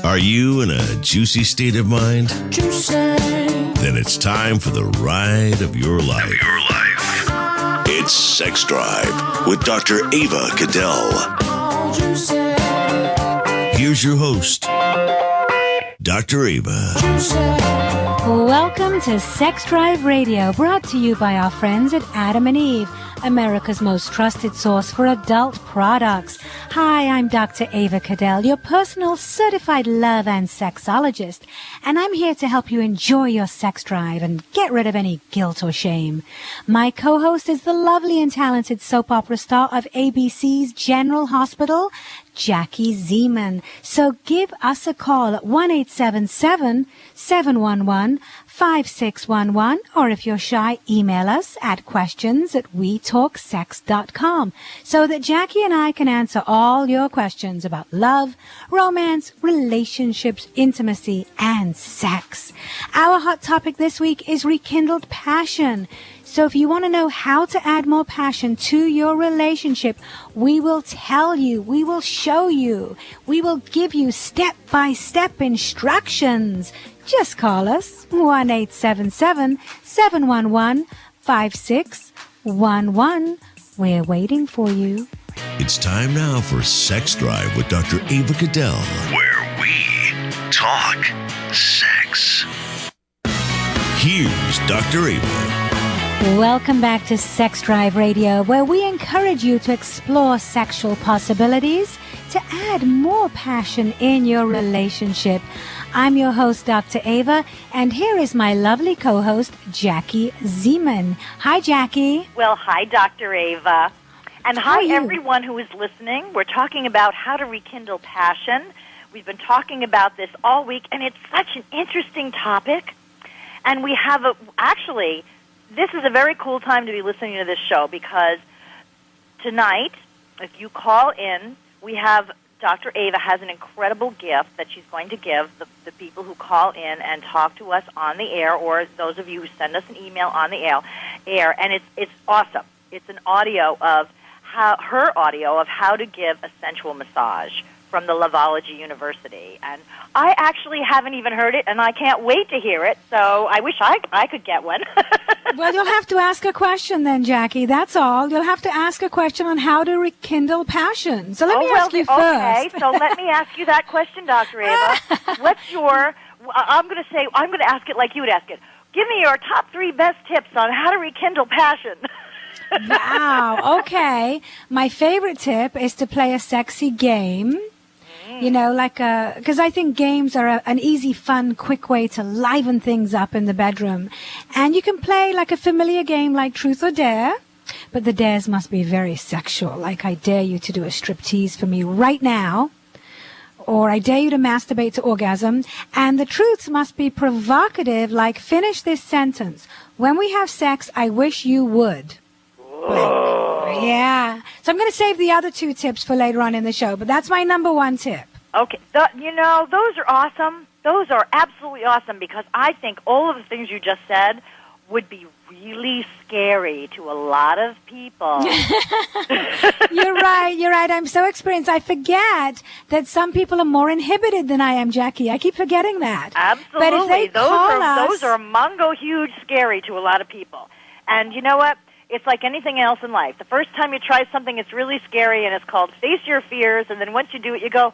Are you in a juicy state of mind? Juicy. Then it's time for the ride of your life. It's Sex Drive with Dr. Ava Cadell. Here's your host, Dr. Ava. Welcome to Sex Drive Radio, brought to you by our friends at Adam and Eve, America's most trusted source for adult products. Hi, I'm Dr. Ava Cadell, your personal certified love and sexologist, and I'm here to help you enjoy your sex drive and get rid of any guilt or shame. My co-host is the lovely and talented soap opera star of ABC's General Hospital, Jackie Zeman. So give us a call at 1-877-711-5611, or if you're shy, email us at questions@wetalksex.com so that Jackie and I can answer all your questions about love, romance, relationships, intimacy, and sex. Our hot topic this week is rekindled passion. So if you want to know how to add more passion to your relationship, we will tell you, we will show you, we will give you step-by-step instructions. Just call us, 1-877-711-5611. We're waiting for you. It's time now for Sex Drive with Dr. Ava Cadell, where we talk sex. Here's Dr. Ava. Welcome back to Sex Drive Radio, where we encourage you to explore sexual possibilities to add more passion in your relationship. I'm your host, Dr. Ava, and here is my lovely co-host, Jackie Zeman. Hi, Jackie. Well, hi, Dr. Ava. And hi, everyone who is listening. We're talking about how to rekindle passion. We've been talking about this all week, and it's such an interesting topic. And we have this is a very cool time to be listening to this show, because tonight, if you call in, we have Dr. Ava has an incredible gift that she's going to give the people who call in and talk to us on the air, or those of you who send us an email on the air. And it's awesome. It's an audio of her audio of how to give a sensual massage from the Lavology University. And I actually haven't even heard it, and I can't wait to hear it, so I wish I could get one. Well, you'll have to ask a question then, Jackie. That's all. You'll have to ask a question on how to rekindle passion. So let me ask you first. Okay, so let me ask you that question, Dr. Ava. I'm going to ask it like you would ask it. Give me your top 3 best tips on how to rekindle passion. Wow, okay. My favorite tip is to play a sexy game. You know, because I think games are an easy, fun, quick way to liven things up in the bedroom. And you can play like a familiar game like Truth or Dare, but the dares must be very sexual, like I dare you to do a striptease for me right now, or I dare you to masturbate to orgasm. And the truths must be provocative, like finish this sentence. When we have sex, I wish you would. Yeah. So I'm going to save the other 2 tips for later on in the show, but that's my number 1 tip. Okay. Those are awesome. Those are absolutely awesome, because I think all of the things you just said would be really scary to a lot of people. You're right. I'm so experienced. I forget that some people are more inhibited than I am, Jackie. I keep forgetting that. Absolutely. But if they those are mungo huge scary to a lot of people. And you know what? It's like anything else in life. The first time you try something, it's really scary, and it's called face your fears, and then once you do it, you go,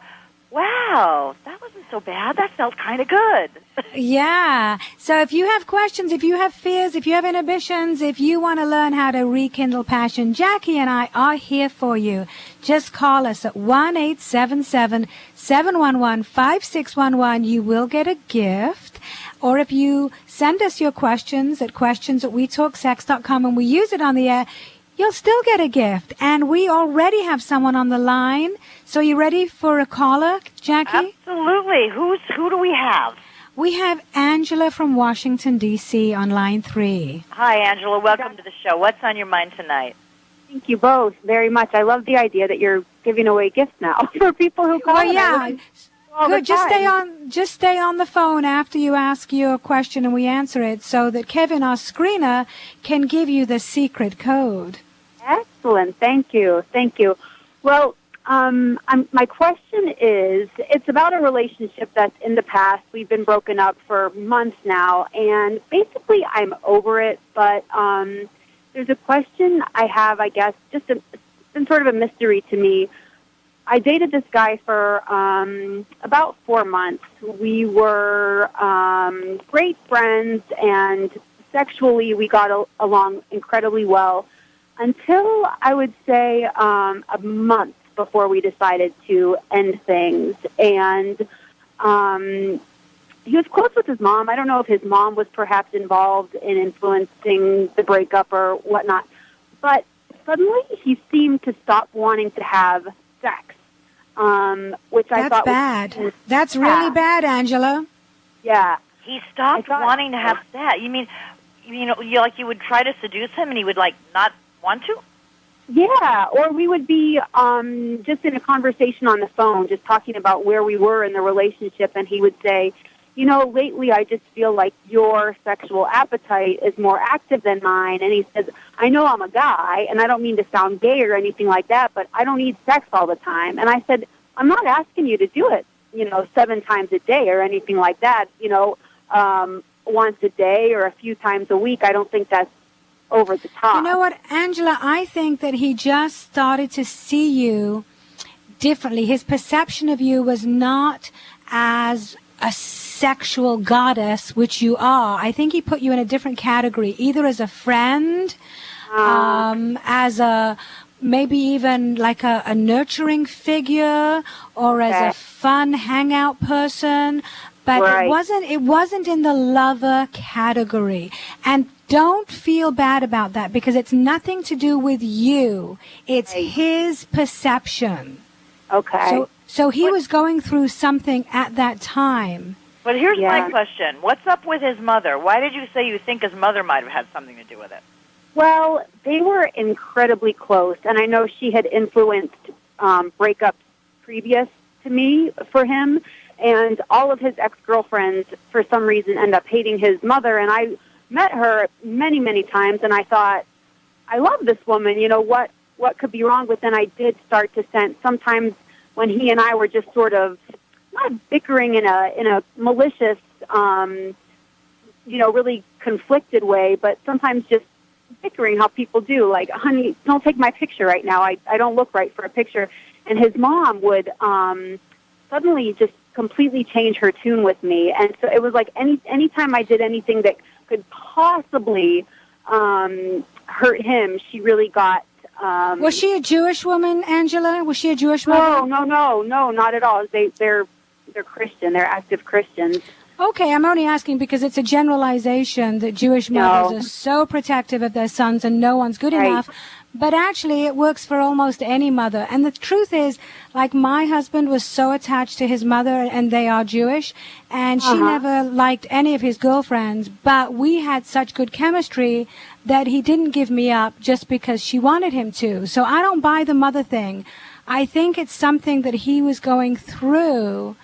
wow, that wasn't so bad. That felt kind of good. Yeah. So if you have questions, if you have fears, if you have inhibitions, if you want to learn how to rekindle passion, Jackie and I are here for you. Just call us at 1-877-711-5611. You will get a gift. Or if you send us your questions at questions@wetalksex.com and we use it on the air, you'll still get a gift. And we already have someone on the line. So you ready for a caller, Jackie? Absolutely. Who do we have? We have Angela from Washington, D.C. on line 3. Hi, Angela. Welcome to the show. What's on your mind tonight? Thank you both very much. I love the idea that you're giving away gifts now for people who call. Well, yeah. Good. Just stay on the phone after you ask your question and we answer it, so that Kevin, our screener, can give you the secret code. Excellent. Thank you. Well, My question is, it's about a relationship that's in the past. We've been broken up for months now, and basically I'm over it, but there's a question I have, I guess, it's been sort of a mystery to me. I dated this guy for about 4 months. We were great friends, and sexually we got along incredibly well until, I would say, a month before we decided to end things. And he was close with his mom. I don't know if his mom was perhaps involved in influencing the breakup or whatnot, but suddenly he seemed to stop wanting to have sex, which I thought bad. That's really bad, Angela. Yeah. He stopped wanting to have sex. You mean, you would try to seduce him and he would, not want to? Yeah, or we would be just in a conversation on the phone, just talking about where we were in the relationship, and he would say, lately I just feel like your sexual appetite is more active than mine. And he says, I know I'm a guy, and I don't mean to sound gay or anything like that, but I don't need sex all the time. And I said, I'm not asking you to do it, 7 times a day or anything like that, once a day or a few times a week. I don't think that's over the top. You know what, Angela, I think that he just started to see you differently. His perception of you was not as a sexual goddess, which you are. I think he put you in a different category, either as a friend, as a maybe even like a nurturing figure, or as a fun hangout person. But it wasn't in the lover category. And don't feel bad about that, because it's nothing to do with you. It's his perception. Okay. So he was going through something at that time. But here's my question. What's up with his mother? Why did you say you think his mother might have had something to do with it? Well, they were incredibly close, and I know she had influenced breakups previous to me for him, and all of his ex-girlfriends, for some reason, end up hating his mother, and I met her many, many times, and I thought, I love this woman, what could be wrong? But then I did start to sense sometimes when he and I were just sort of not bickering in a malicious, really conflicted way, but sometimes just bickering how people do, like, honey, don't take my picture right now. I don't look right for a picture. And his mom would suddenly just completely change her tune with me. And so it was like any time I did anything that could possibly hurt him, she really got... was she a Jewish woman, Angela? Was she a Jewish woman? No, not at all. They're Christian. They're active Christians. Okay, I'm only asking because it's a generalization that Jewish mothers are so protective of their sons and no one's good enough. But actually, it works for almost any mother. And the truth is, like, my husband was so attached to his mother, and they are Jewish, and she never liked any of his girlfriends. But we had such good chemistry that he didn't give me up just because she wanted him to. So I don't buy the mother thing. I think it's something that he was going through,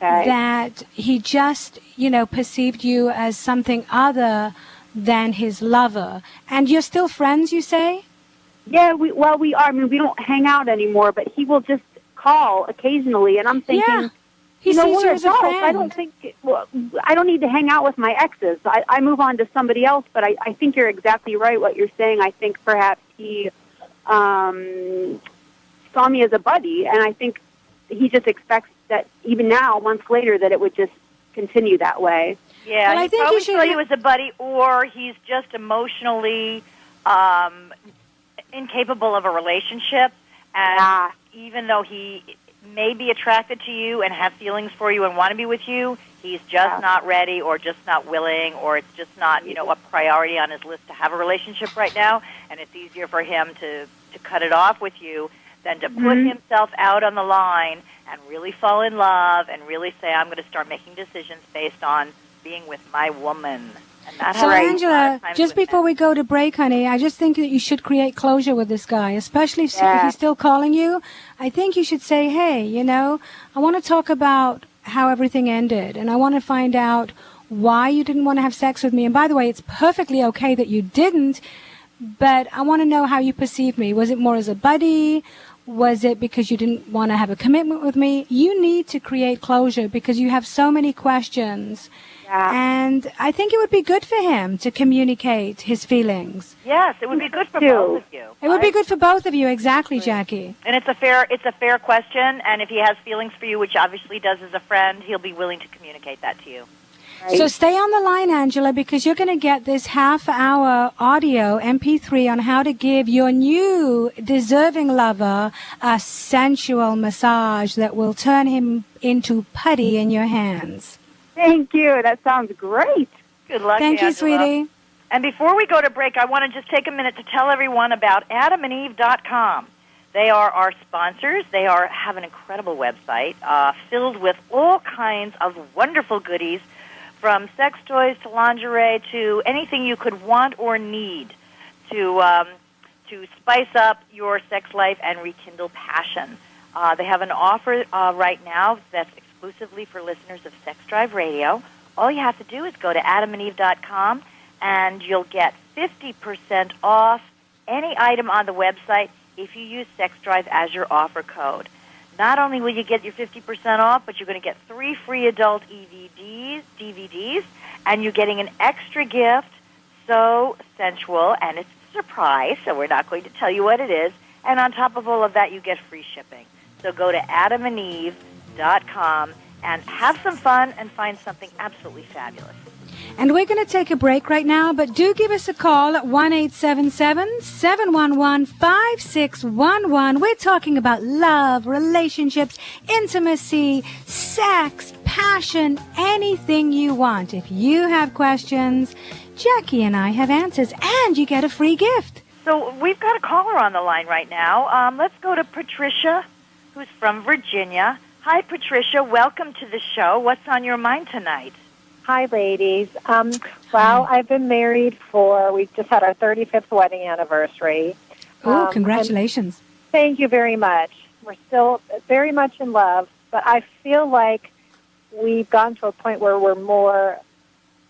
that he just, perceived you as something other than his lover. And you're still friends, you say? Yeah, we are. I mean, we don't hang out anymore, but he will just call occasionally, and I'm thinking, he sees you as a adults. friend. I don't think, I don't need to hang out with my exes. I move on to somebody else, but I think you're exactly right what you're saying. I think perhaps he saw me as a buddy, and I think he just expects that even now, months later, that it would just continue that way. Yeah, well, I think probably you should saw you as a buddy, or he's just emotionally incapable of a relationship, and even though he may be attracted to you and have feelings for you and want to be with you, he's just not ready, or just not willing, or it's just not, a priority on his list to have a relationship right now, and it's easier for him to cut it off with you than to put himself out on the line and really fall in love and really say, I'm going to start making decisions based on being with my woman. And that's so, Angela, just before we go to break, honey, I just think that you should create closure with this guy, especially if he's still calling you. I think you should say, hey, I want to talk about how everything ended, and I want to find out why you didn't want to have sex with me. And by the way, it's perfectly okay that you didn't, but I want to know how you perceive me. Was it more as a buddy? Was it because you didn't want to have a commitment with me? You need to create closure because you have so many questions. Yeah. And I think it would be good for him to communicate his feelings. Yes, it would be good for both of you. It would be good for both of you, exactly, Jackie. And it's a fair question, and if he has feelings for you, which obviously he does as a friend, he'll be willing to communicate that to you. Right. So stay on the line, Angela, because you're going to get this half-hour audio MP3 on how to give your new deserving lover a sensual massage that will turn him into putty in your hands. Thank you. That sounds great. Good luck, Thank you, Angela. sweetie. And before we go to break, I want to just take a minute to tell everyone about AdamandEve.com. They are our sponsors. They have an incredible website filled with all kinds of wonderful goodies, from sex toys to lingerie to anything you could want or need to spice up your sex life and rekindle passion. They have an offer right now that's exclusively for listeners of Sex Drive Radio. All you have to do is go to AdamandEve.com, and you'll get 50% off any item on the website if you use Sex Drive as your offer code. Not only will you get your 50% off, but you're going to get 3 free adult DVDs, and you're getting an extra gift, so sensual, and it's a surprise, so we're not going to tell you what it is. And on top of all of that, you get free shipping. So go to AdamandEve.com and have some fun and find something absolutely fabulous. And we're going to take a break right now, but do give us a call at 1-877-711-5611. We're talking about love, relationships, intimacy, sex, passion, anything you want. If you have questions, Jackie and I have answers, and you get a free gift. So we've got a caller on the line right now. Let's go to Patricia, who's from Virginia. Hi, Patricia. Welcome to the show. What's on your mind tonight? Hi, ladies. Well, I've been married we just had our 35th wedding anniversary. Oh, congratulations. Thank you very much. We're still very much in love, but I feel like we've gotten to a point where we're more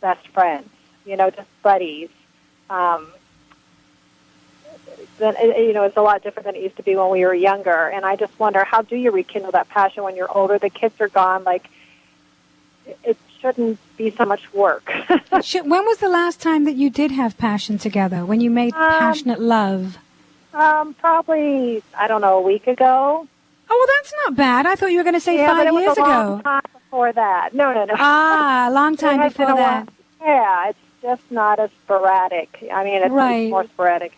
best friends, just buddies. It's a lot different than it used to be when we were younger, and I just wonder, how do you rekindle that passion when you're older? The kids are gone, it shouldn't be so much work. When was the last time that you did have passion together, when you made passionate love? Probably, a week ago. Oh, well, that's not bad. I thought you were going to say 5 years ago. ago. Long time before that. No. Ah, a long time before that. Yeah, it's just not as sporadic. It's more sporadic.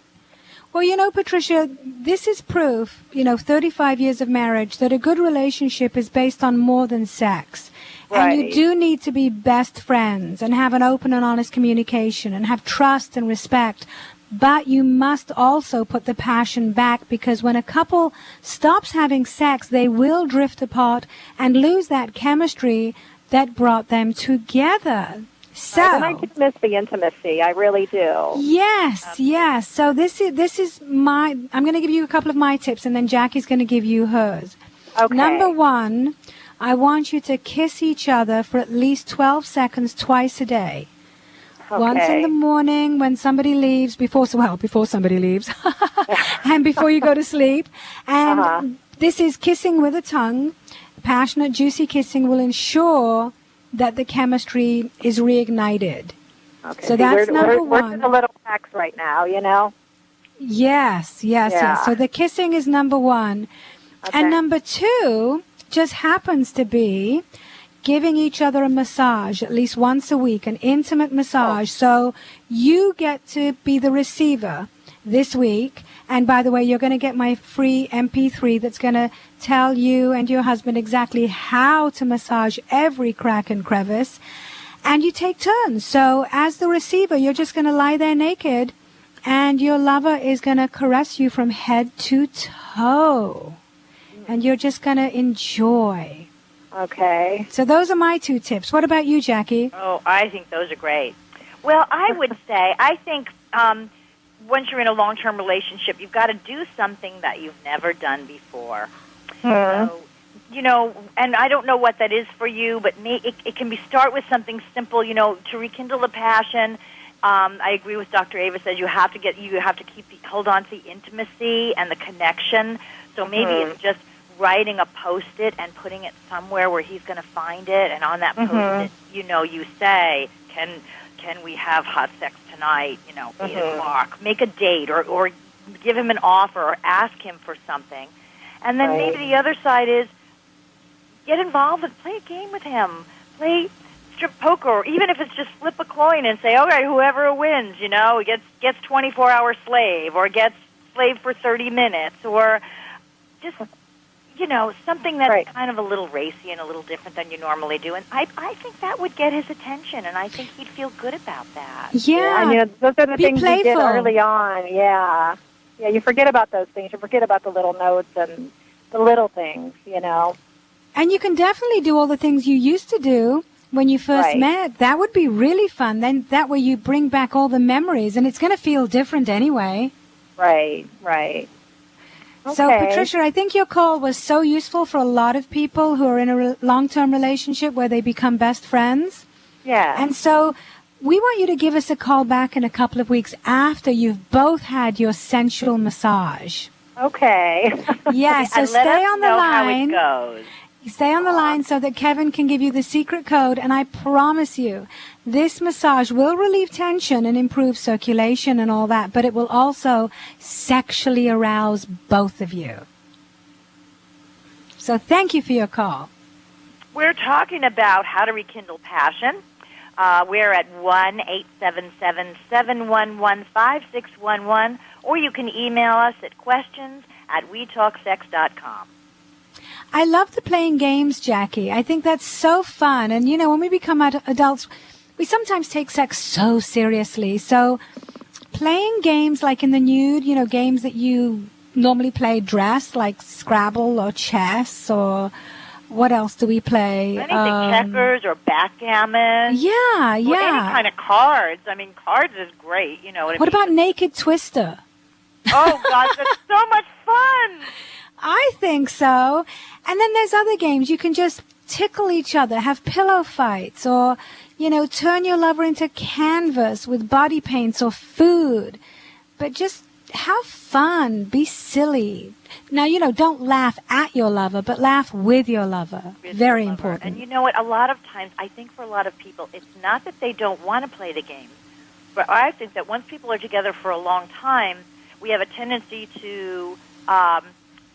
Well, Patricia, this is proof, 35 years of marriage, that a good relationship is based on more than sex. Right. And you do need to be best friends and have an open and honest communication and have trust and respect. But you must also put the passion back, because when a couple stops having sex, they will drift apart and lose that chemistry that brought them together. So, and I do miss the intimacy. I really do. Yes. So this is I'm going to give you a couple of my tips, and then Jackie's going to give you hers. Okay. Number 1, I want you to kiss each other for at least 12 seconds twice a day. Okay. Once in the morning when somebody leaves, before somebody leaves, and before you go to sleep. And this is kissing with a tongue. Passionate, juicy kissing will ensure that the chemistry is reignited. Okay. So that's number 1. We're just a little lax right now, Yes. So the kissing is number 1. Okay. And number 2 just happens to be giving each other a massage at least once a week, an intimate massage. So you get to be the receiver this week. And by the way, you're going to get my free MP3 that's going to tell you and your husband exactly how to massage every crack and crevice. And you take turns. So as the receiver, you're just going to lie there naked, and your lover is going to caress you from head to toe. And you're just going to enjoy. Okay. So those are my 2 tips. What about you, Jackie? Oh, I think those are great. Well, I would say, I think once you're in a long-term relationship, you've got to do something that you've never done before. So, and I don't know what that is for you, but it can start with something simple, to rekindle the passion. I agree with Dr. Ava says you have to hold on to the intimacy and the connection. So maybe it's just writing a Post-it and putting it somewhere where he's going to find it, and on that Post-it, you say, can we have hot sex tonight, 8 o'clock. Make a date or give him an offer or ask him for something. And then maybe the other side is get involved and play a game with him. Play strip poker, or even if it's just flip a coin and say, all right, whoever wins, gets 24-hour slave or gets slave for 30 minutes or just, something that's kind of a little racy and a little different than you normally do. And I think that would get his attention, and I think he'd feel good about that. Yeah. Those are the things playful. you did early on. Yeah. Yeah, you forget about those things. You forget about the little notes and the little things, And you can definitely do all the things you used to do when you first met. That would be really fun. Then that way you bring back all the memories, and it's going to feel different anyway. Right. Okay. So, Patricia, I think your call was so useful for a lot of people who are in a long-term relationship where they become best friends. Yeah. And so we want you to give us a call back in a couple of weeks after you've both had your sensual massage. Okay. Yes, so stay on the line. How it goes. Stay on the line so that Kevin can give you the secret code, and I promise you, this massage will relieve tension and improve circulation and all that, but it will also sexually arouse both of you. So thank you for your call. We're talking about how to rekindle passion. We're at 1-877-711-5611, or you can email us at questions@wetalksex.com. I love the playing games, Jackie. I think that's so fun. And, when we become adults, we sometimes take sex so seriously. So playing games like in the nude, games that you normally play dressed, like Scrabble or chess, or what else do we play? Anything, checkers or backgammon. Yeah. Or any kind of cards. I mean, cards is great. What about Naked Twister? Oh, gosh, that's so much fun. I think so. And then there's other games. You can just tickle each other, have pillow fights, or, turn your lover into canvas with body paints or food. But just have fun. Be silly. Now, don't laugh at your lover, but laugh with your lover. Very important. And you know what? A lot of times, I think for a lot of people, it's not that they don't want to play the game. But I think that once people are together for a long time, we have a tendency to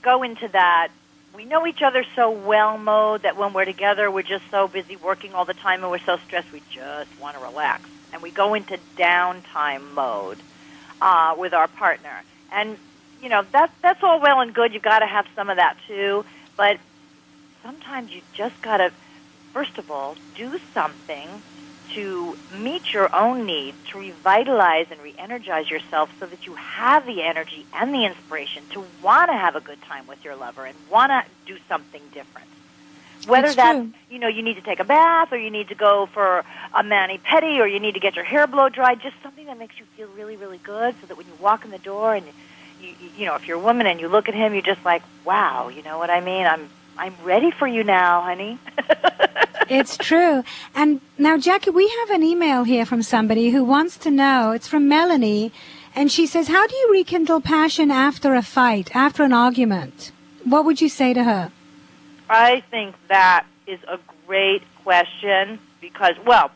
go into that we know each other so well mode that when we're together, we're just so busy working all the time and we're so stressed, we just want to relax. And we go into downtime mode with our partner. And, that's all well and good. You've got to have some of that, too. But sometimes you just got to, first of all, do something to meet your own needs, to revitalize and re-energize yourself so that you have the energy and the inspiration to want to have a good time with your lover and want to do something different. Whether that's, you need to take a bath or you need to go for a mani-pedi or you need to get your hair blow dried, just something that makes you feel really, really good so that when you walk in the door and, if you're a woman and you look at him, you're just like, wow, you know what I mean? I'm ready for you now, honey. It's true. And now, Jackie, we have an email here from somebody who wants to know. It's from Melanie. And she says, how do you rekindle passion after a fight, after an argument? What would you say to her? I think that is a great question because, well,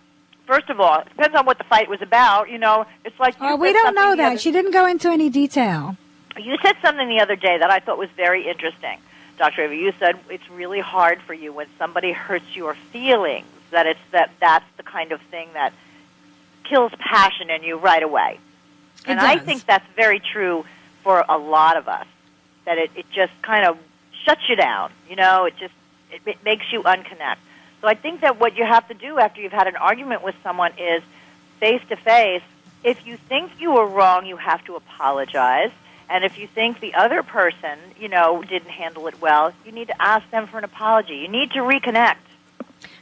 first of all, it depends on what the fight was about. It's like we don't know that. She didn't go into any detail. You said something the other day that I thought was very interesting. Dr. Ava, you said it's really hard for you when somebody hurts your feelings, that's the kind of thing that kills passion in you right away. And I think that's very true for a lot of us, that it just kind of shuts you down. It makes you unconnect. So I think that what you have to do after you've had an argument with someone is face-to-face. If you think you were wrong, you have to apologize. And if you think the other person, didn't handle it well, you need to ask them for an apology. You need to reconnect.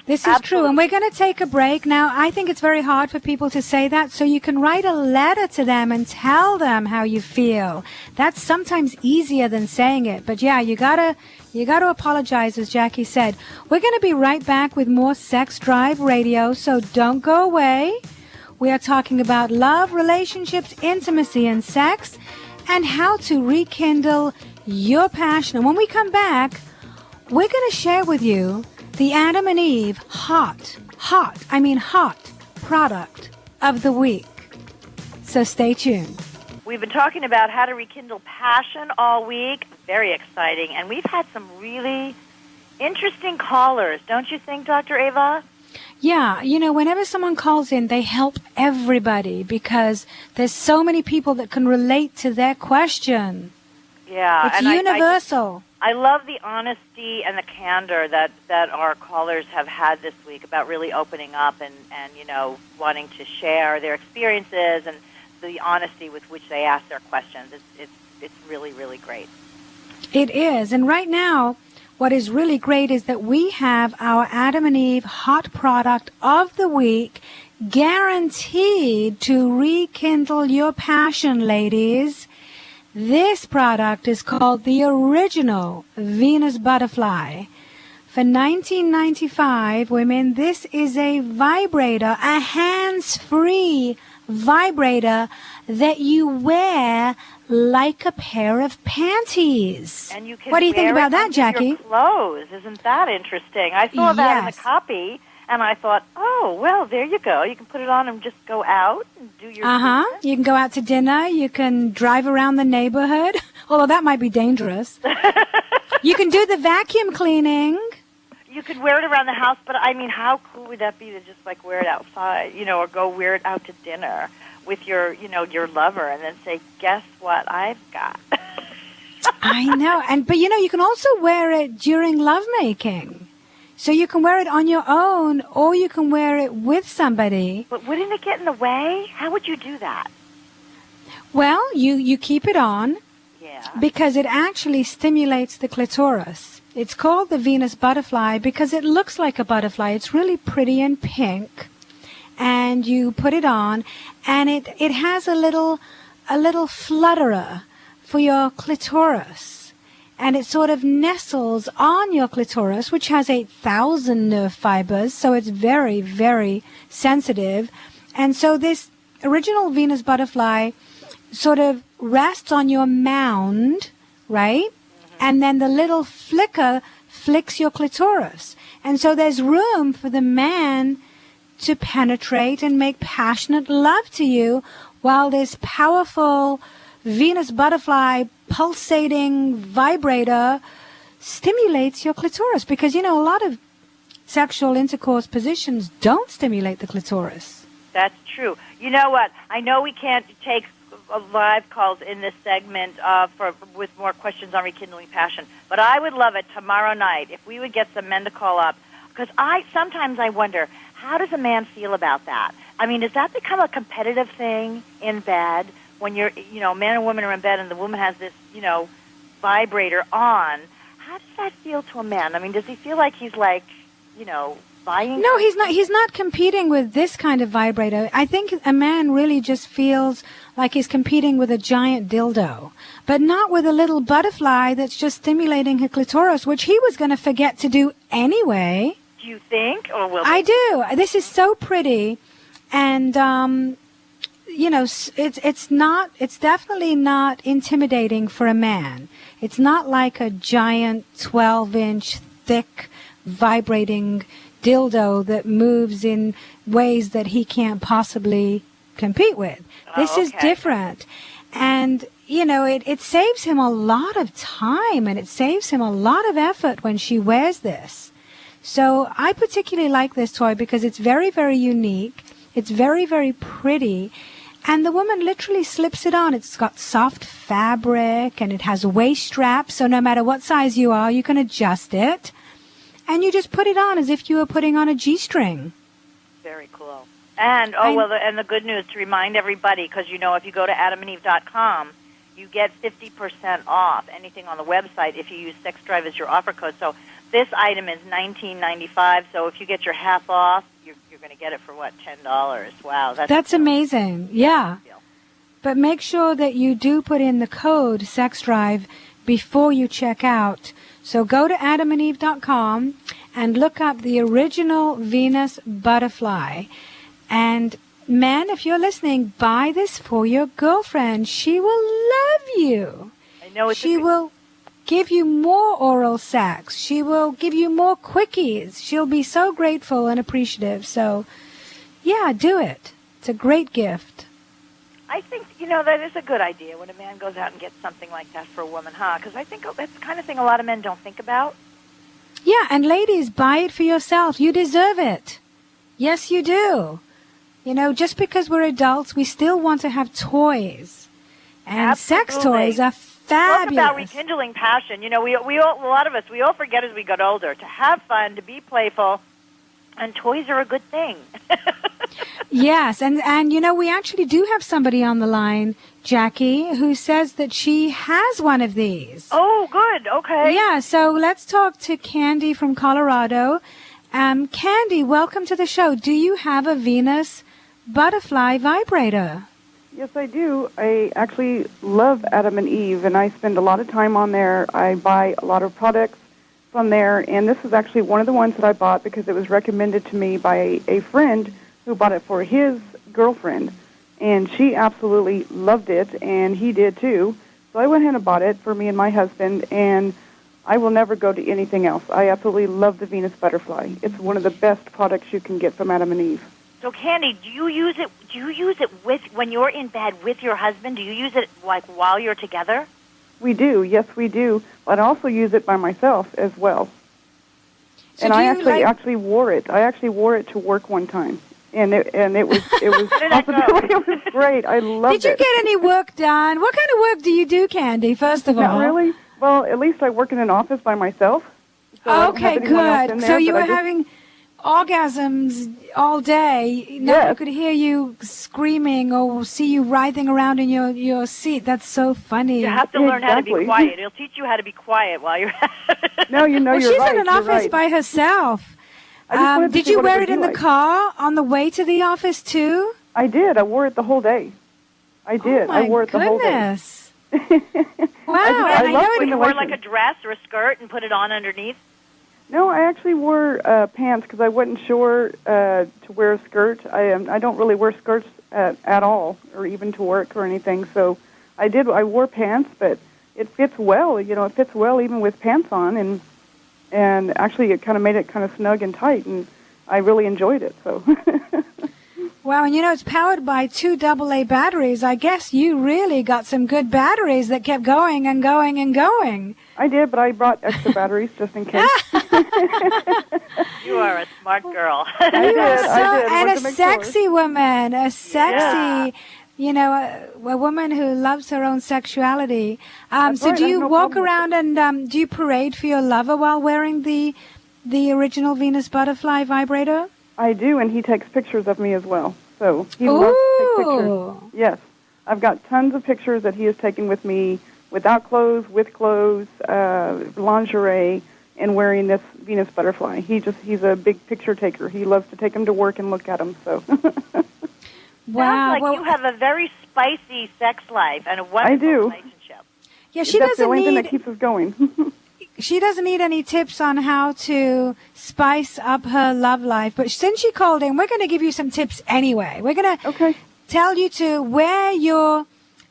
This is true, and we're going to take a break. Now, I think it's very hard for people to say that, so you can write a letter to them and tell them how you feel. That's sometimes easier than saying it. But yeah, you gotta apologize, as Jackie said. We're going to be right back with more Sex Drive Radio, so don't go away. We are talking about love, relationships, intimacy, and sex, and how to rekindle your passion. And when we come back, we're going to share with you the Adam and Eve hot product of the week. So stay tuned. We've been talking about how to rekindle passion all week. Very exciting. And we've had some really interesting callers, don't you think, Dr. Ava? Yeah, whenever someone calls in, they help everybody because there's so many people that can relate to their question. Yeah. It's universal. I love the honesty and the candor that our callers have had this week about really opening up and wanting to share their experiences and the honesty with which they ask their questions. It's really, really great. It is. And right now, what is really great is that we have our Adam and Eve hot product of the week guaranteed to rekindle your passion, ladies. This product is called the original Venus Butterfly. For $19.95, women, this is a vibrator, a hands-free vibrator that you wear like a pair of panties. And you can what do you think wear about it that, under Jackie? your clothes. Isn't that interesting? I saw that in the copy, and I thought, oh, well, there you go. You can put it on and just go out and do your business. You can go out to dinner. You can drive around the neighborhood, although that might be dangerous. You can do the vacuum cleaning. You could wear it around the house, but I mean, how cool would that be to just like wear it outside, or go wear it out to dinner with your lover and then say, guess what I've got? I know. But you can also wear it during lovemaking. So you can wear it on your own or you can wear it with somebody. But wouldn't it get in the way? How would you do that? Well, you keep it on. Yeah. Because it actually stimulates the clitoris. It's called the Venus Butterfly because it looks like a butterfly. It's really pretty and pink. And you put it on, and it has a little flutterer for your clitoris. And it sort of nestles on your clitoris, which has 8,000 nerve fibers, so it's very, very sensitive. And so this original Venus Butterfly sort of rests on your mound, right? And then the little flicker flicks your clitoris. And so there's room for the man to penetrate and make passionate love to you while this powerful Venus Butterfly pulsating vibrator stimulates your clitoris. Because, a lot of sexual intercourse positions don't stimulate the clitoris. That's true. You know what? I know we can't take live calls in this segment with more questions on rekindling passion, but I would love it tomorrow night if we would get some men to call up, because sometimes I wonder, how does a man feel about that? I mean, does that become a competitive thing in bed when you're, man and woman are in bed and the woman has this, vibrator on? How does that feel to a man? I mean, does he feel like he's like, buying? No, he's not. He's not competing with this kind of vibrator. I think a man really just feels like he's competing with a giant dildo, but not with a little butterfly that's just stimulating her clitoris, which he was going to forget to do anyway. Do you think, or will I do. This is so pretty, and it's definitely not intimidating for a man. It's not like a giant 12-inch thick vibrating dildo that moves in ways that he can't possibly compete with. This is different. And, it saves him a lot of time and it saves him a lot of effort when she wears this. So I particularly like this toy because it's very, very unique. It's very, very pretty. And the woman literally slips it on. It's got soft fabric and it has a waist strap. So no matter what size you are, you can adjust it. And you just put it on as if you were putting on a G-string. Very cool. And, and the good news to remind everybody, because, if you go to adamandeve.com, you get 50% off anything on the website if you use Sex Drive as your offer code. So this item is $19.95. So if you get your half off, you're going to get it for, $10? Wow. That's amazing. Yeah. But make sure that you do put in the code Sex Drive before you check out. So go to adamandeve.com and look up the original Venus Butterfly. And, men, if you're listening, buy this for your girlfriend. She will love you. I know she will give you more oral sex. She will give you more quickies. She'll be so grateful and appreciative. So, yeah, do it. It's a great gift. I think, that is a good idea when a man goes out and gets something like that for a woman, huh? Because I think that's the kind of thing a lot of men don't think about. Yeah, and ladies, buy it for yourself. You deserve it. Yes, you do. Just because we're adults, we still want to have toys. And Absolutely. sex toys are fabulous. Talk about rekindling passion. We all, a lot of us, we all forget as we get older to have fun, to be playful, and toys are a good thing. Yes, and we actually do have somebody on the line, Jackie, who says that she has one of these. Oh, good. Okay. Yeah, so let's talk to Candy from Colorado. Candy, welcome to the show. Do you have a Venus butterfly vibrator? Yes, I do. I actually love Adam and Eve, and I spend a lot of time on there. I buy a lot of products from there, and this is actually one of the ones that I bought because it was recommended to me by a friend who bought it for his girlfriend, and she absolutely loved it, and he did too. So I went ahead and bought it for me and my husband, and I will never go to anything else. I absolutely love the Venus butterfly. It's one of the best products you can get from Adam and Eve. So, Candy, do you use it when you're in bed with your husband? Do you use it like while you're together? We do, yes, we do. But I also use it by myself as well. So and I actually wore it. I actually wore it to work one time, and it was it was great. I loved it. Did you get any work done? What kind of work do you do, Candy? First of all, not really. Well, at least I work in an office by myself. So okay, good. So you were having orgasms all day. Nobody could hear you screaming or see you writhing around in your seat. That's so funny. You have to learn how to be quiet. It'll teach you how to be quiet while you're No, you're right. She's in an office by herself. Did you wear it in the car on the way to the office, too? I did. I wore it the whole day. I did. I wore it the whole day. Wow. I know you wore like a dress or a skirt and put it on underneath? No, I actually wore pants because I wasn't sure to wear a skirt. I don't really wear skirts at all, or even to work or anything. So I wore pants, but it fits well. It fits well even with pants on, and actually it kind of made it kind of snug and tight, and I really enjoyed it. So. Wow, and it's powered by 2 AA batteries. I guess you really got some good batteries that kept going and going and going. I did, but I brought extra batteries just in case. You are a smart girl. I did. And a sexy woman, a sexy, a woman who loves her own sexuality. So do you walk around and do you parade for your lover while wearing the original Venus butterfly vibrator? I do, and he takes pictures of me as well. So he loves to take pictures. Yes. I've got tons of pictures that he has taken with me, without clothes, with clothes, lingerie, and wearing this Venus butterfly. He's a big picture taker. He loves to take them to work and look at them. So. Wow. Sounds like you have a very spicy sex life and a wonderful relationship. Yeah, That's the only thing that keeps us going. She doesn't need any tips on how to spice up her love life, but since she called in, we're going to give you some tips anyway. We're going to tell you to wear your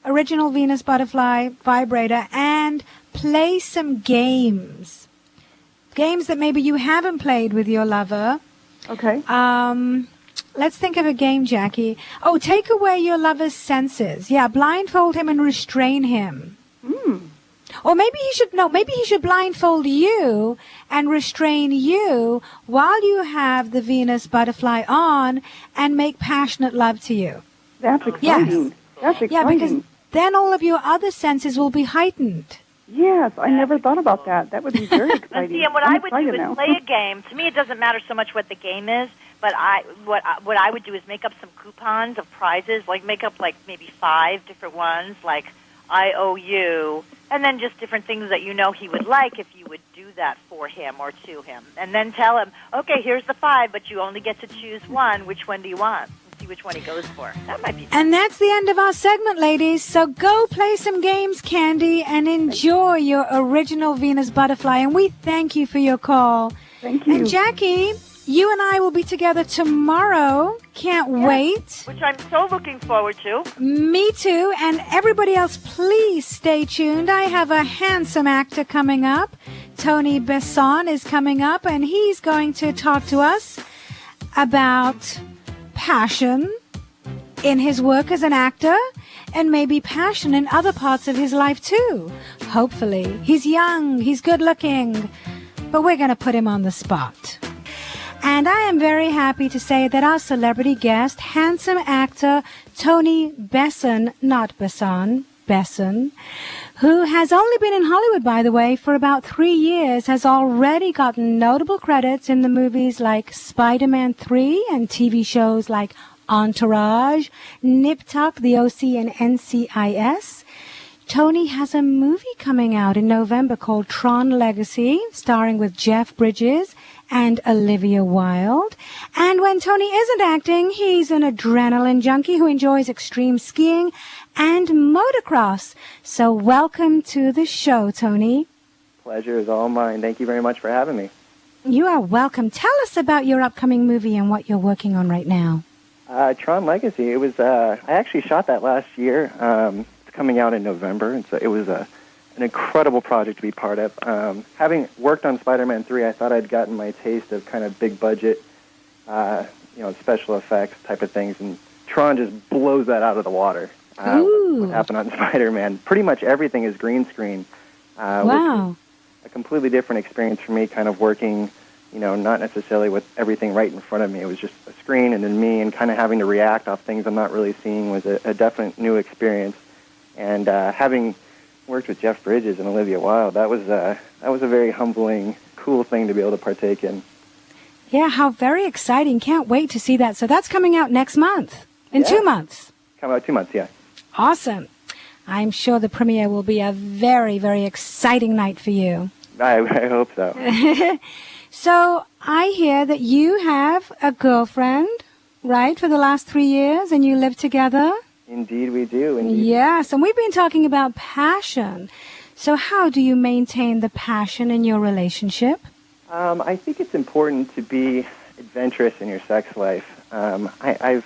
original Venus butterfly vibrator and play some games. Games that maybe you haven't played with your lover. Okay. Let's think of a game, Jackie. Oh, take away your lover's senses. Yeah, blindfold him and restrain him. Or maybe he should blindfold you and restrain you while you have the Venus butterfly on and make passionate love to you. That's exciting. Yes. That's exciting. Yeah, because then all of your other senses will be heightened. Yes, I never thought about that. That would be very exciting. See, and what I would do is play a game. To me, it doesn't matter so much what the game is, but what I would do is make up some coupons of prizes, like make up like maybe 5 different ones, like I owe you, and then just different things that he would like if you would do that for him or to him. And then tell him, okay, here's the 5, but you only get to choose one. Which one do you want? See which one he goes for. That might be fun. And that's the end of our segment, ladies. So go play some games, Candy, and enjoy your original Venus butterfly. And we thank you for your call. Thank you. And Jackie, You and I will be together tomorrow. Can't wait. Which I'm so looking forward to. Me too. And everybody else, please stay tuned. I have a handsome actor coming up. Tony Besson is coming up, and he's going to talk to us about passion in his work as an actor and maybe passion in other parts of his life too. Hopefully. He's young, he's good looking, but we're going to put him on the spot. And I am very happy to say that our celebrity guest, handsome actor Tony Besson, not Besson, Besson, who has only been in Hollywood, by the way, for about 3 years, has already gotten notable credits in the movies like Spider-Man 3 and TV shows like Entourage, Nip Tuck, The OC, and NCIS. Tony has a movie coming out in November called Tron Legacy, starring with Jeff Bridges and Olivia Wilde. And when Tony isn't acting, he's an adrenaline junkie who enjoys extreme skiing and motocross. So welcome to the show, Tony. Pleasure is all mine. Thank you very much for having me. You are welcome. Tell us about your upcoming movie and what you're working on right now. Tron Legacy. It was. I actually shot that last year. It's coming out in November, and so it was an incredible project to be part of. Having worked on Spider-Man 3, I thought I'd gotten my taste of kind of big budget, special effects type of things, and Tron just blows that out of the water. What happened on Spider-Man? Pretty much everything is green screen. Wow. Which is a completely different experience for me, kind of working. Not necessarily with everything right in front of me. It was just a screen and then me, and kind of having to react off things I'm not really seeing was a definite new experience. And having worked with Jeff Bridges and Olivia Wilde, that was a very humbling, cool thing to be able to partake in. Yeah, how very exciting. Can't wait to see that. So that's coming out next month, in 2 months. Coming out 2 months, yeah. Awesome. I'm sure the premiere will be a very, very exciting night for you. I hope so. So I hear that you have a girlfriend, right, for the last 3 years, and you live together? Indeed we do. Indeed. Yes, and we've been talking about passion. So how do you maintain the passion in your relationship? I think it's important to be adventurous in your sex life. I've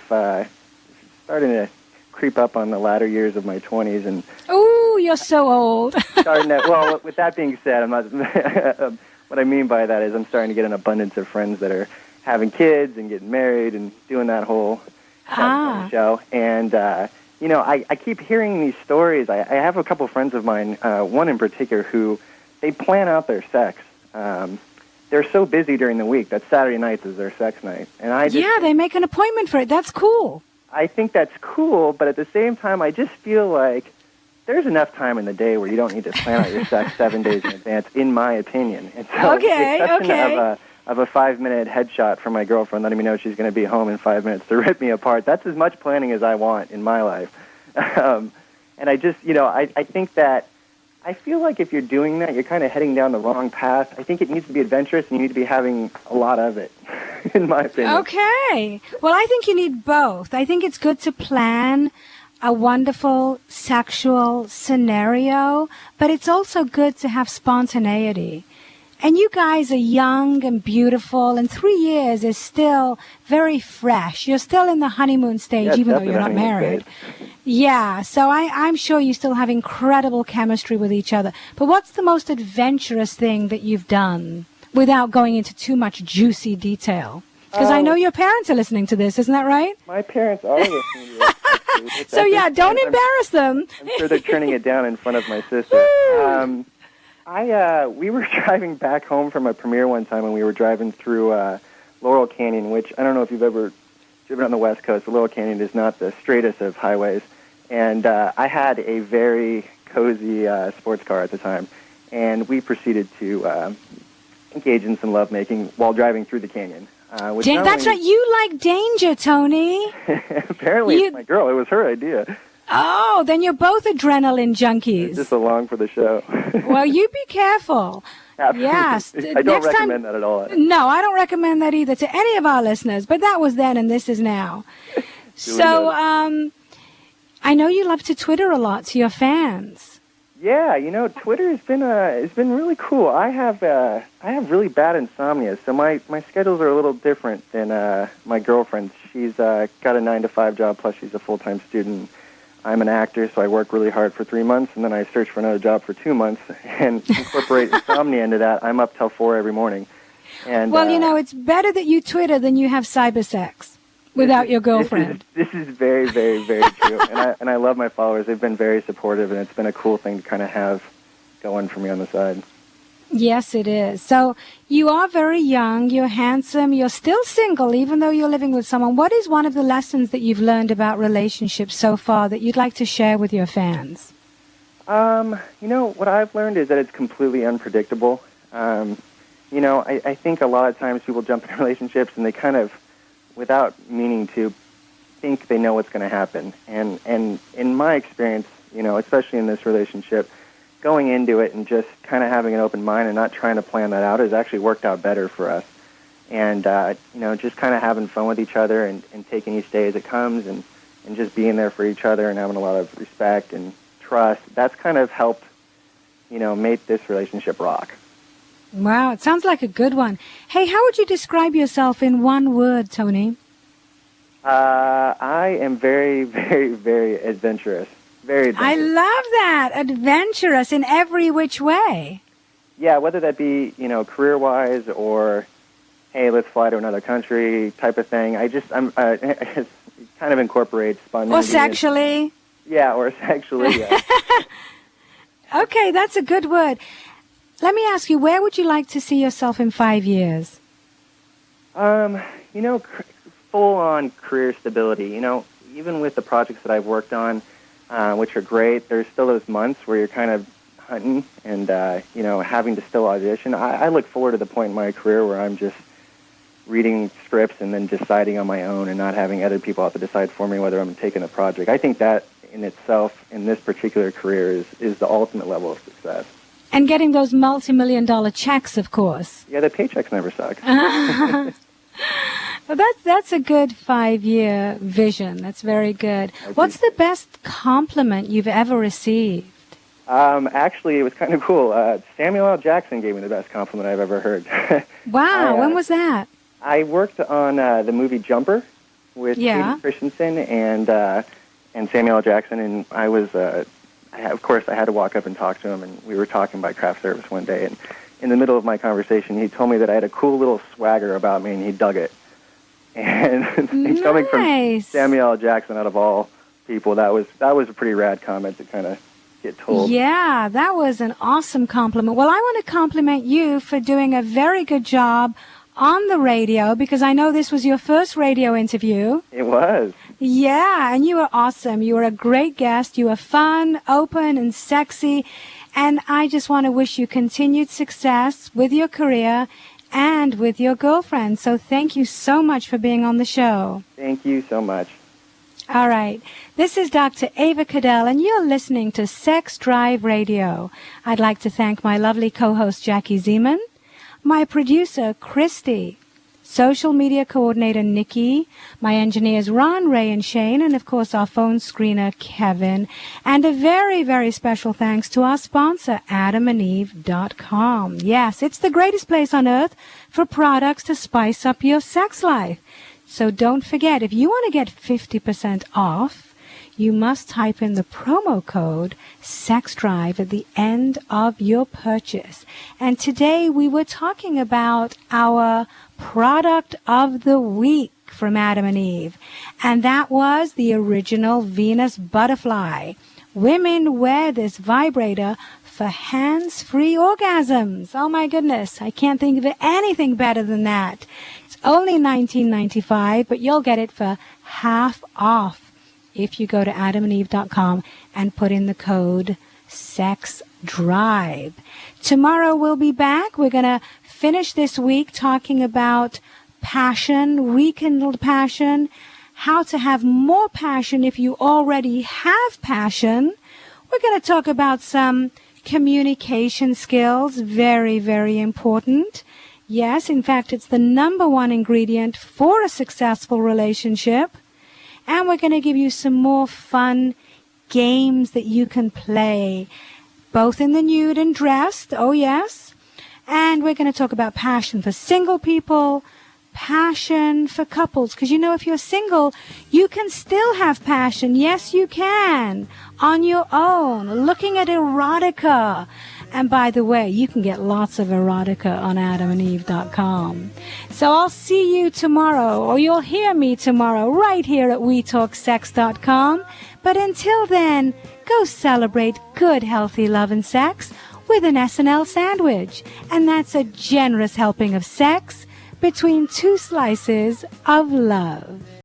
started to creep up on the latter years of my 20s. And ooh, you're so old. Well, with that being said, I'm not... What I mean by that is I'm starting to get an abundance of friends that are having kids and getting married and doing that whole show. And, I keep hearing these stories. I have a couple of friends of mine, one in particular, who they plan out their sex. They're so busy during the week that Saturday nights is their sex night. And they make an appointment for it. That's cool. I think that's cool, but at the same time, I just feel like there's enough time in the day where you don't need to plan out your sex 7 days in advance, in my opinion. And so the exception of a 5-minute headshot from my girlfriend letting me know she's going to be home in 5 minutes to rip me apart, that's as much planning as I want in my life. And I just, I think that, I feel like if you're doing that, you're kind of heading down the wrong path. I think it needs to be adventurous, and you need to be having a lot of it, in my opinion. Okay. Well, I think you need both. I think it's good to plan a wonderful sexual scenario, but it's also good to have spontaneity. And you guys are young and beautiful, and 3 years is still very fresh. You're still in the honeymoon stage, even though you're not married. Yeah, so I'm sure you still have incredible chemistry with each other. But what's the most adventurous thing that you've done, without going into too much juicy detail? Because I know your parents are listening to this, isn't that right? My parents are listening to this. So don't embarrass them. I'm sure they're turning it down in front of my sister. We were driving back home from a premiere one time, and we were driving through Laurel Canyon, which I don't know if you've ever driven on the West Coast. But Laurel Canyon is not the straightest of highways. And I had a very cozy sports car at the time, and we proceeded to engage in some lovemaking while driving through the canyon. That's right. You like danger, Tony. Apparently, it's my girl. It was her idea. Oh, then you're both adrenaline junkies. Just along for the show. Well, you be careful. Absolutely. Yes. I don't recommend that at all. No, I don't recommend that either to any of our listeners, but that was then and this is now. So, I know you love to Twitter a lot to your fans. Yeah, Twitter has been it's been really cool. I have really bad insomnia, so my schedules are a little different than my girlfriend's. She's got a 9-to-5 job, plus she's a full-time student. I'm an actor, so I work really hard for 3 months, and then I search for another job for 2 months, and incorporate insomnia into that. I'm up till 4 every morning. And well, it's better that you Twitter than you have cyber sex without your girlfriend. This is very, very, very true. And I love my followers. They've been very supportive, and it's been a cool thing to kind of have going for me on the side. Yes, it is. So you are very young, you're handsome, you're still single, even though you're living with someone. What is one of the lessons that you've learned about relationships so far that you'd like to share with your fans? What I've learned is that it's completely unpredictable. I think a lot of times people jump in relationships and they kind of, without meaning to, think they know what's going to happen. And in my experience, especially in this relationship, going into it and just kind of having an open mind and not trying to plan that out has actually worked out better for us. And, just kind of having fun with each other and taking each day as it comes and just being there for each other and having a lot of respect and trust, that's kind of helped, make this relationship rock. Wow, it sounds like a good one. Hey, how would you describe yourself in one word, Tony? I am very, very, very adventurous. Very adventurous. I love that. Adventurous in every which way. Yeah, whether that be, career-wise or, hey, let's fly to another country type of thing. It kind of incorporates spontaneity. Or sexually. Yeah, or sexually, yeah. Okay, that's a good word. Let me ask you, where would you like to see yourself in 5 years? Full-on career stability. Even with the projects that I've worked on, which are great, there's still those months where you're kind of hunting and, having to still audition. I look forward to the point in my career where I'm just reading scripts and then deciding on my own and not having other people have to decide for me whether I'm taking a project. I think that in itself, in this particular career, is the ultimate level of success. And getting those multi-million-dollar checks, of course. Yeah, the paychecks never suck. Well, that's a good 5-year vision. That's very good. What's the best compliment you've ever received? Actually, it was kind of cool. Samuel L. Jackson gave me the best compliment I've ever heard. Wow, when was that? I worked on the movie Jumper with Hayden Christensen and Samuel L. Jackson, and I was... of course, I had to walk up and talk to him, and we were talking by craft service one day, and in the middle of my conversation, he told me that I had a cool little swagger about me, and he dug it. And nice. Coming from Samuel L. Jackson, out of all people, that was a pretty rad comment to kind of get told. Yeah, that was an awesome compliment. Well, I want to compliment you for doing a very good job on the radio, because I know this was your first radio interview. It was. Yeah, and you were awesome. You were a great guest. You were fun, open, and sexy. And I just want to wish you continued success with your career and with your girlfriend. So thank you so much for being on the show. Thank you so much. All right. This is Dr. Ava Cadell, and you're listening to Sex Drive Radio. I'd like to thank my lovely co-host, Jackie Zeman, my producer, Christy, social media coordinator, Nikki, my engineers, Ron, Ray, and Shane, and, of course, our phone screener, Kevin. And a very, very special thanks to our sponsor, AdamandEve.com. Yes, it's the greatest place on earth for products to spice up your sex life. So don't forget, if you want to get 50% off, you must type in the promo code SEXDRIVE at the end of your purchase. And today we were talking about our product of the week from Adam and Eve. And that was the original Venus butterfly. Women wear this vibrator for hands-free orgasms. Oh my goodness, I can't think of anything better than that. It's only $19.95, but you'll get it for half off if you go to AdamandEve.com and put in the code SEXDRIVE. Tomorrow we'll be back. We're going to finish this week talking about passion, rekindled passion, how to have more passion if you already have passion. We're going to talk about some communication skills, very, very important. Yes, in fact, it's the #1 ingredient for a successful relationship. And we're going to give you some more fun games that you can play. both in the nude and dressed. Oh, yes. And we're going to talk about passion for single people, passion for couples. Because, you know, if you're single, you can still have passion. Yes, you can. On your own, looking at erotica. And by the way, you can get lots of erotica on adamandeve.com. So I'll see you tomorrow, or you'll hear me tomorrow right here at WeTalkSex.com. But until then, go celebrate good, healthy love and sex with an SNL sandwich. And that's a generous helping of sex between two slices of love.